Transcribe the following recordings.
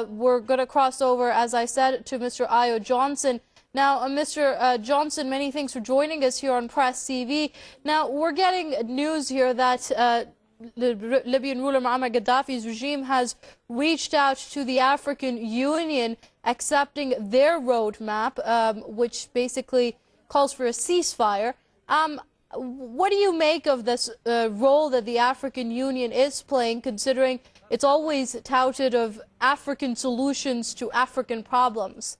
We're going to cross over, as I said, to Mr. Ayo Johnson. Now, Mr. Johnson, many thanks for joining us here on Press TV. Now, we're getting news here that the Libyan ruler Muammar Gaddafi's regime has reached out to the African Union, accepting their roadmap, which basically calls for a ceasefire. What do you make of this role that the African Union is playing, considering it's always touted of African solutions to African problems?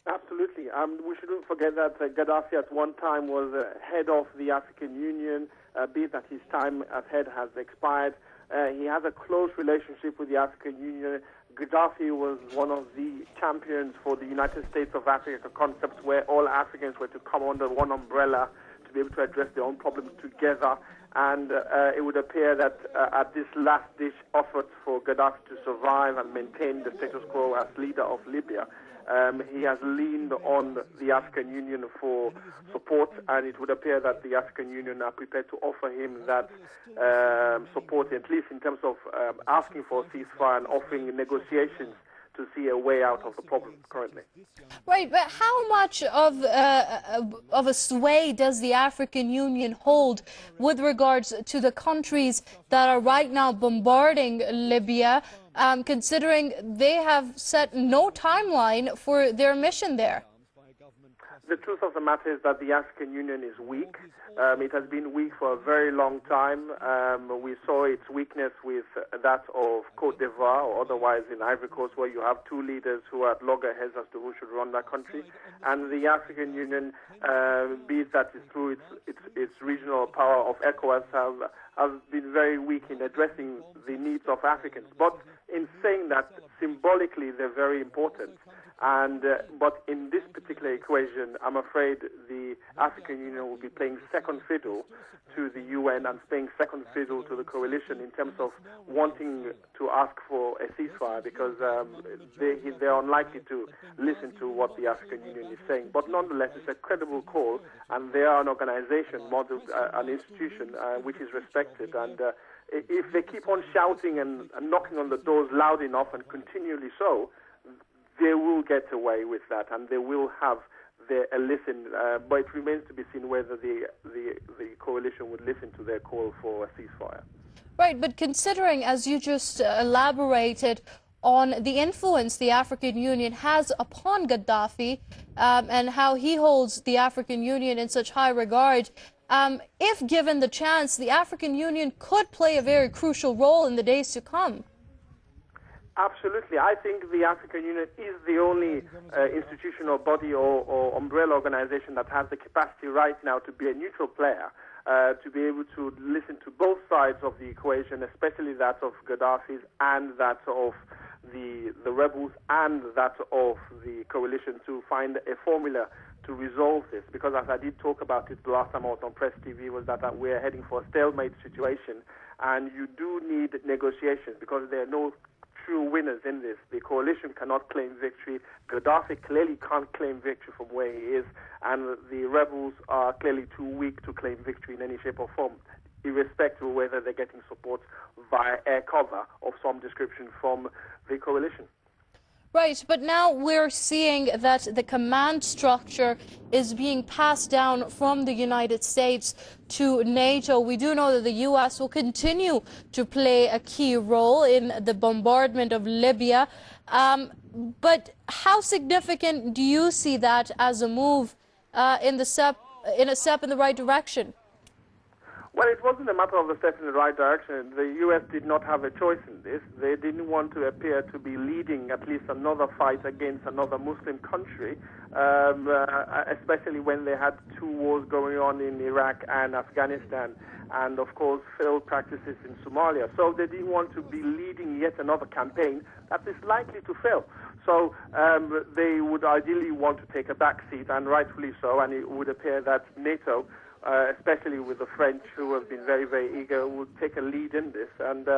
Absolutely. We shouldn't forget that Gaddafi at one time was head of the African Union, be it that his time as head has expired. He has a close relationship with the African Union. Gaddafi was one of the champions for the United States of Africa concept, where all Africans were to come under one umbrella to be able to address their own problems together. And it would appear that at this last-ditch effort for Gaddafi to survive and maintain the status quo as leader of Libya, he has leaned on the African Union for support, and it would appear that the African Union are prepared to offer him that support, at least in terms of asking for a ceasefire and offering negotiations to see a way out of the problem currently. Right, but how much of a sway does the African Union hold with regards to the countries that are right now bombarding Libya, considering they have set no timeline for their mission there? The truth of the matter is that the African Union is weak. It has been weak for a very long time. We saw its weakness with that of Côte d'Ivoire, or otherwise in Ivory Coast, where you have two leaders who are at loggerheads as to who should run that country. And the African Union, be it that is through its regional power of ECOWAS, have been very weak in addressing the needs of Africans. But in saying that, symbolically, they're very important. But in this particular equation, I'm afraid the African Union will be playing second fiddle to the UN and playing second fiddle to the coalition in terms of wanting to ask for a ceasefire, because they're unlikely to listen to what the African Union is saying. But nonetheless, it's a credible call, and they are an organization, modeled, an institution which is respected. And if they keep on shouting and knocking on the doors loud enough and continually so, they will get away with that, and they will have a listen. But it remains to be seen whether the coalition would listen to their call for a ceasefire. Right, but considering, as you just elaborated, on the influence the African Union has upon Gaddafi and how he holds the African Union in such high regard, if given the chance, the African Union could play a very crucial role in the days to come. Absolutely. I think the African Union is the only institutional body or umbrella organization that has the capacity right now to be a neutral player, to be able to listen to both sides of the equation, especially that of Gaddafi's and that of the rebels and that of the coalition, to find a formula to resolve this. Because as I did talk about it the last time I was on Press TV, was that we're heading for a stalemate situation, and you do need negotiations, because there are no true winners in this. The coalition cannot claim victory. Gaddafi clearly can't claim victory from where he is, and the rebels are clearly too weak to claim victory in any shape or form, irrespective of whether they're getting support via air cover of some description from the coalition. Right, but now we're seeing that the command structure is being passed down from the United States to NATO. We do know that the U.S. will continue to play a key role in the bombardment of Libya. But how significant do you see that as a move in a step in the right direction? Well, it wasn't a matter of a step in the right direction. The U.S. did not have a choice in this. They didn't want to appear to be leading at least another fight against another Muslim country, especially when they had two wars going on in Iraq and Afghanistan, and, of course, failed practices in Somalia. So they didn't want to be leading yet another campaign that is likely to fail. So they would ideally want to take a back seat, and rightfully so, and it would appear that NATO, especially with the French, who have been very, very eager, would take a lead in this. And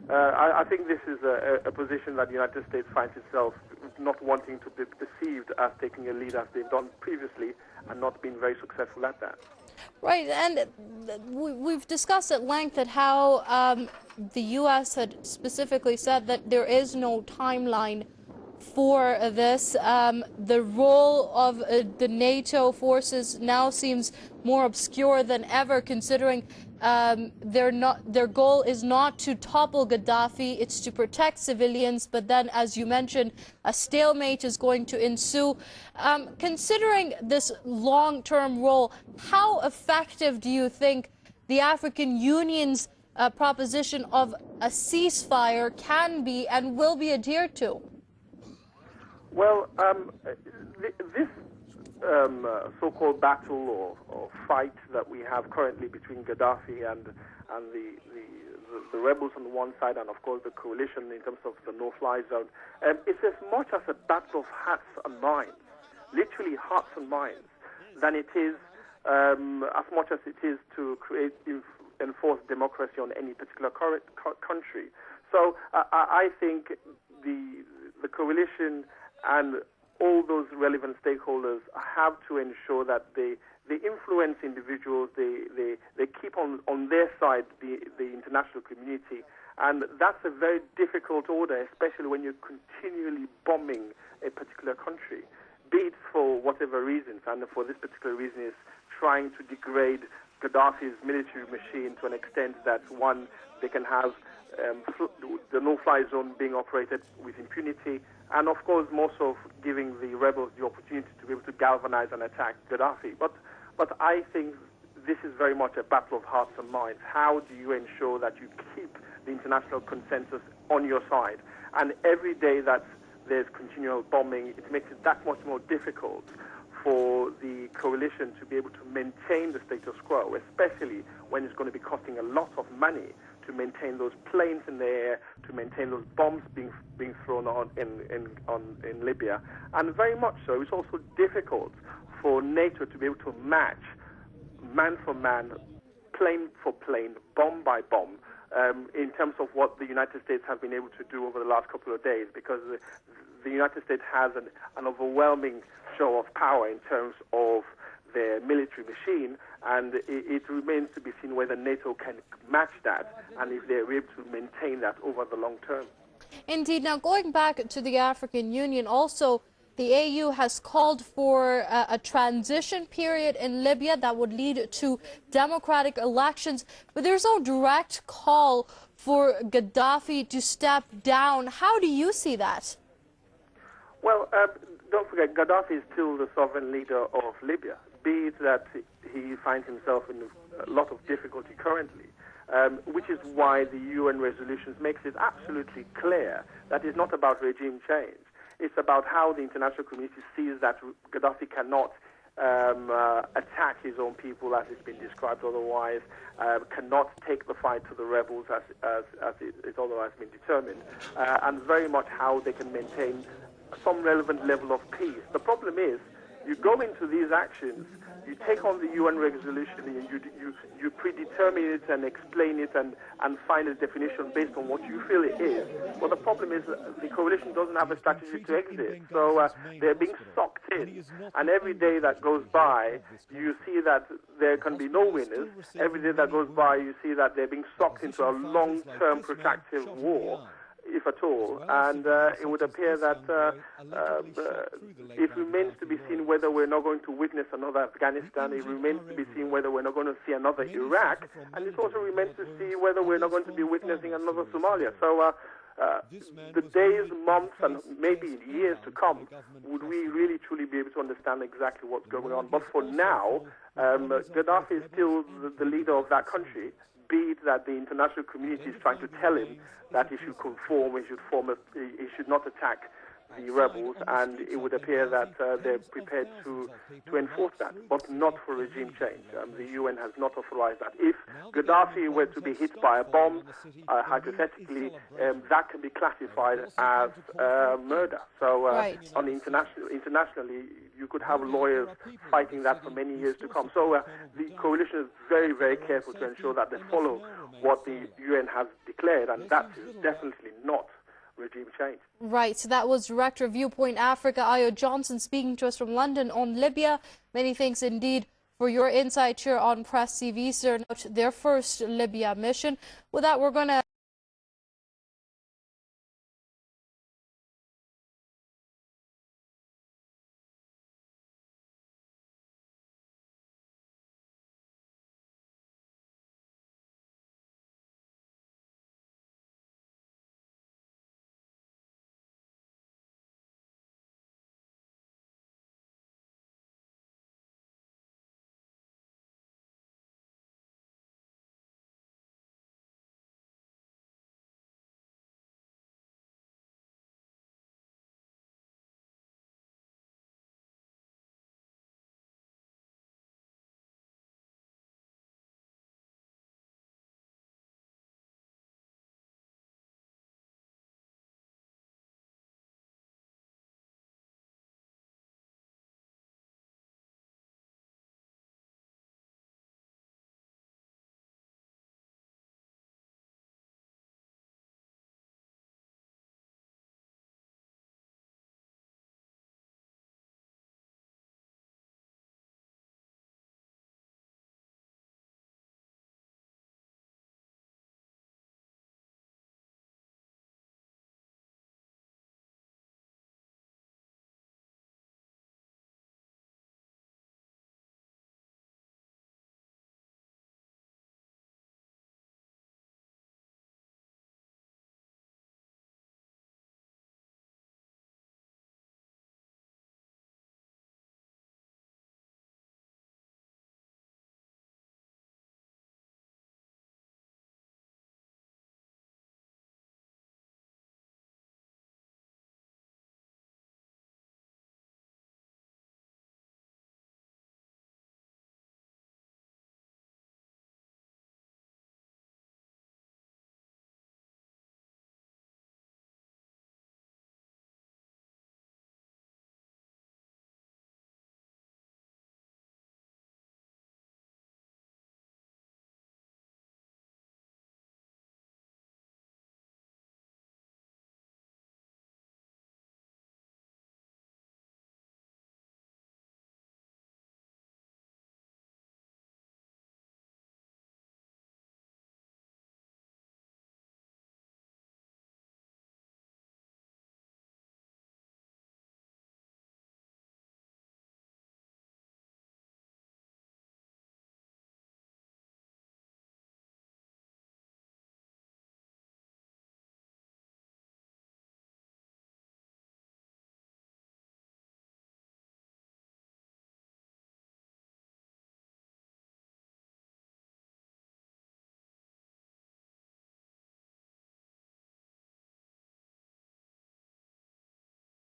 I think this is a position that the United States finds itself not wanting to be perceived as taking a lead as they've done previously, and not been very successful at that. Right, and we've discussed at length at how the U.S. had specifically said that there is no timeline for this. The role of the NATO forces now seems more obscure than ever, considering their goal is not to topple Gaddafi, it's to protect civilians. But then, as you mentioned, a stalemate is going to ensue. Considering this long-term role, how effective do you think the African Union's proposition of a ceasefire can be and will be adhered to? Well, this so-called battle or fight that we have currently between Gaddafi and the rebels on one side, and of course the coalition in terms of the no-fly zone, it's as much as a battle of hearts and minds, literally hearts and minds, than it is as much as it is to enforce democracy on any particular country. So I think the coalition and all those relevant stakeholders have to ensure that they influence individuals, they keep on their side the international community. And that's a very difficult order, especially when you're continually bombing a particular country, be it for whatever reasons. And for this particular reason is trying to degrade Gaddafi's military machine to an extent that, one, they can have the no-fly zone being operated with impunity, and of course more so giving the rebels the opportunity to be able to galvanize and attack Gaddafi. But I think this is very much a battle of hearts and minds. How do you ensure that you keep the international consensus on your side? And every day that there's continual bombing, it makes it that much more difficult for the coalition to be able to maintain the status quo, especially when it's going to be costing a lot of money to maintain those planes in the air, to maintain those bombs being thrown on in Libya. And very much so, it's also difficult for NATO to be able to match man for man, plane for plane, bomb by bomb, in terms of what the United States have been able to do over the last couple of days, because the United States has an overwhelming show of power in terms of their military machine, and it remains to be seen whether NATO can match that and if they're able to maintain that over the long term. Indeed. Now, going back to the African Union, also the AU has called for a transition period in Libya that would lead to democratic elections, but there's no direct call for Gaddafi to step down. How do you see that? Well, don't forget, Gaddafi is still the sovereign leader of Libya, be it that he finds himself in a lot of difficulty currently, which is why the UN resolutions makes it absolutely clear that it's not about regime change. It's about how the international community sees that Gaddafi cannot attack his own people, as it's been described otherwise, cannot take the fight to the rebels as it otherwise been determined, and very much how they can maintain some relevant level of peace. The problem is, you go into these actions, you take on the UN resolution, and you predetermine it and explain it and find a definition based on what you feel it is. But the problem is the coalition doesn't have a strategy to exit, so they're being sucked in. And every day that goes by, you see that there can be no winners. Every day that goes by, you see that they're being sucked into a long-term protracted war, if at all, and it would appear that it remains to be seen whether we're not going to witness another Afghanistan, it remains to be seen whether we're not going to see another Iraq, and it also remains to see whether we're not going to be witnessing another Somalia. So the days, months, and maybe years to come, would we really truly be able to understand exactly what's going on. But for now, Gaddafi is still the leader of that country, be it that the international community is trying to tell him that he should conform, he should not attack the rebels, and it would appear that they're prepared to enforce that, but not for regime change. The UN has not authorized that. If Gaddafi were to be hit by a bomb, hypothetically, that can be classified as murder. So on internationally, you could have lawyers fighting that for many years to come. So the coalition is very, very careful to ensure that they follow what the UN has declared, and that is definitely not regime change. Right, so that was Director of Viewpoint Africa, Ayo Johnson, speaking to us from London on Libya. Many thanks indeed for your insight here on Press TV, sir. Their first Libya mission. With that, we're going to